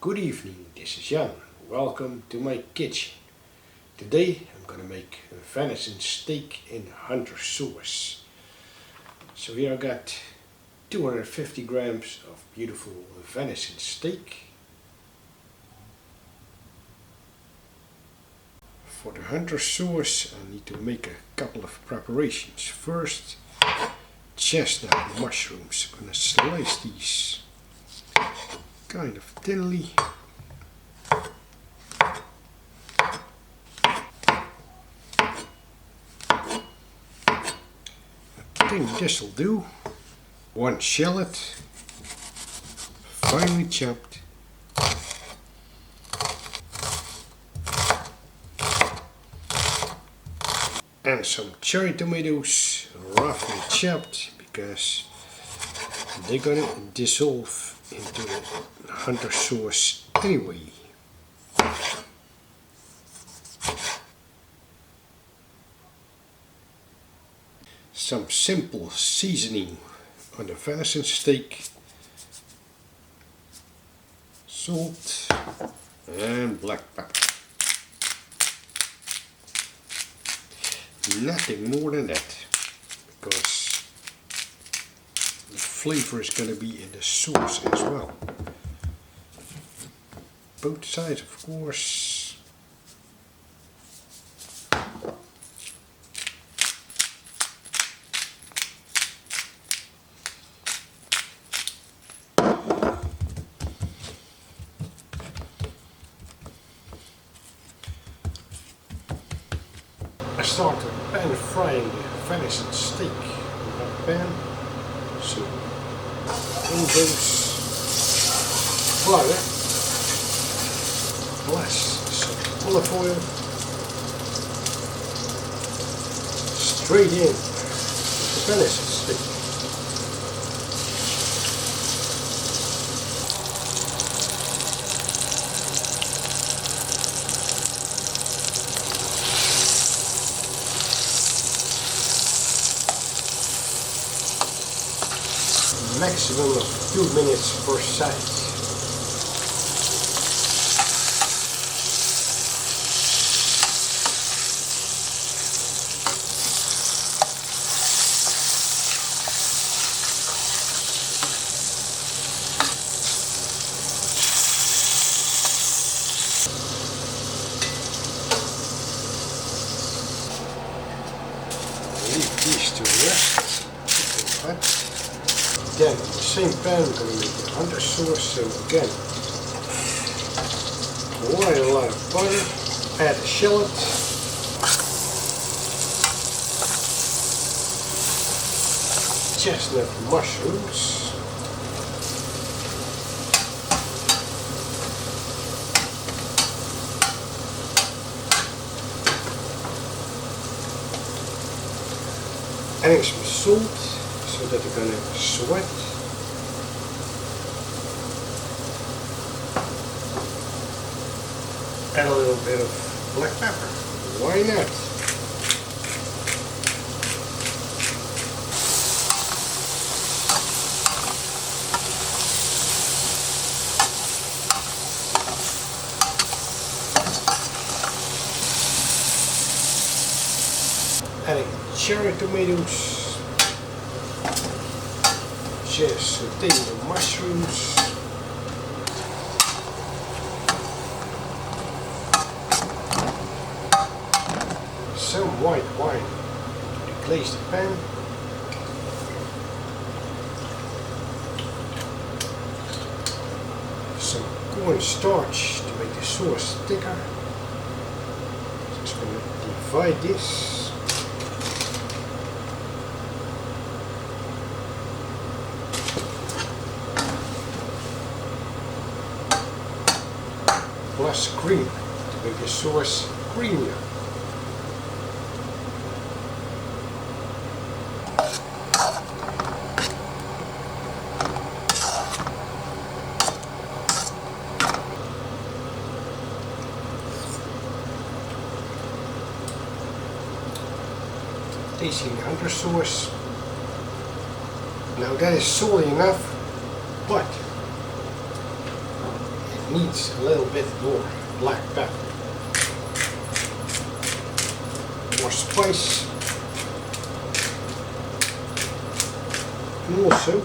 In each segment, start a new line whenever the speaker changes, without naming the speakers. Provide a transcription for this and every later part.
Good evening, this is Jan. Welcome to my kitchen. Today I'm gonna make a venison steak in hunter sauce. So here I got 250 grams of beautiful venison steak. For the hunter sauce I need to make a couple of preparations. First, chestnut mushrooms. I'm gonna slice these kind of thinly. I think this will do. One shallot, finely chopped. And some cherry tomatoes, roughly chopped, because they're gonna dissolve into the hunter sauce anyway. Some simple seasoning on the venison steak. Salt and black pepper. Nothing more than that, because the flavor is going to be in the sauce as well. Both sides, of course. I start pan frying the venison steak in that pan. So in goes flour plus some olive oil, straight in the venison steak. Maximum of 2 minutes per side. Leave these to rest. Then in the same pan I'm going to make the hunter sauce. So again, boil a lot of butter, add a shallot, chestnut mushrooms, adding some salt so that they're going to sweat. Add a little bit of black pepper. Why not? Adding cherry tomatoes. Just sauteing the mushrooms. Some white wine to glaze the pan. Some cornstarch to make the sauce thicker. Just going to divide this. Plus cream to make the sauce creamier. Tasting the hunter sauce. Now that is salty enough, but needs a little bit more black pepper, more spice, and also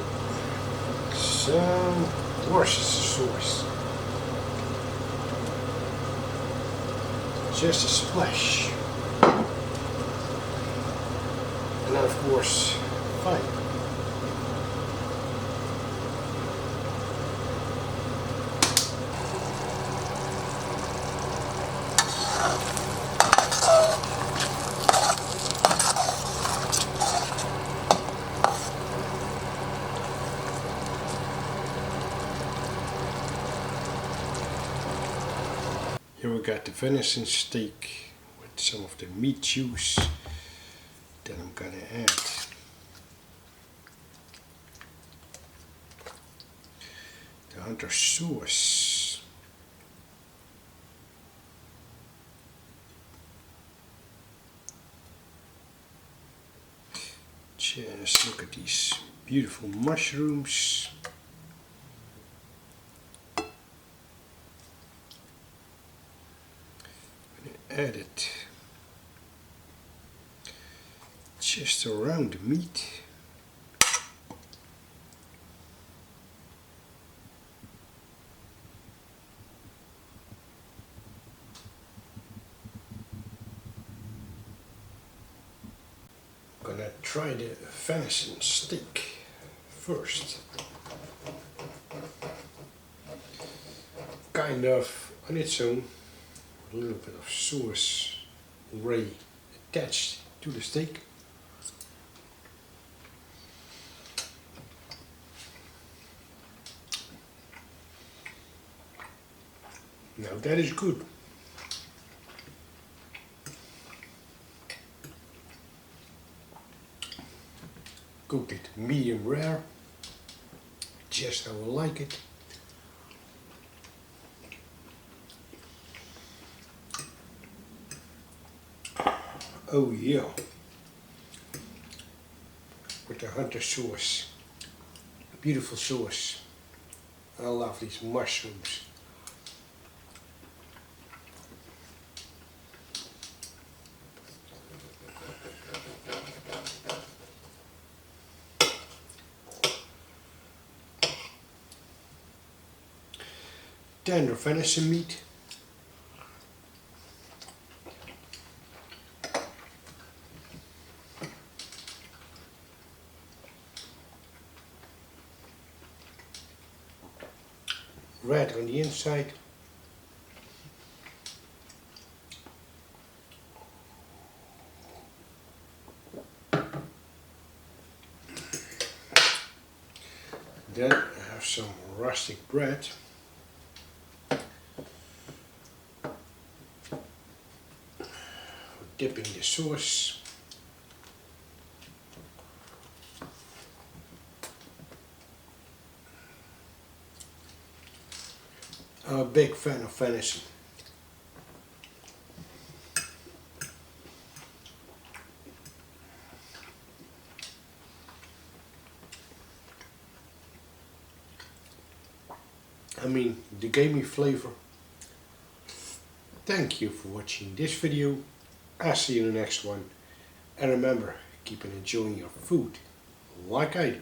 some Worcestershire sauce. Just a splash. And then of course, fine. Here we got the venison steak with some of the meat juice. Then I'm gonna add the hunter sauce. Just look at these beautiful mushrooms. Add it just around the meat. I'm gonna try the venison steak first. Kind of on its own. A little bit of sauce already attached to the steak. Now that is good. Cook it medium rare, just how I like it. Oh yeah, with the hunter sauce, beautiful sauce. I love these mushrooms. Tender venison meat. Red on the inside. Then I have some rustic bread. Dipping the sauce. I'm a big fan of venison. I mean, the gamey flavor. Thank you for watching this video. I'll see you in the next one. And remember, keep on enjoying your food like I do.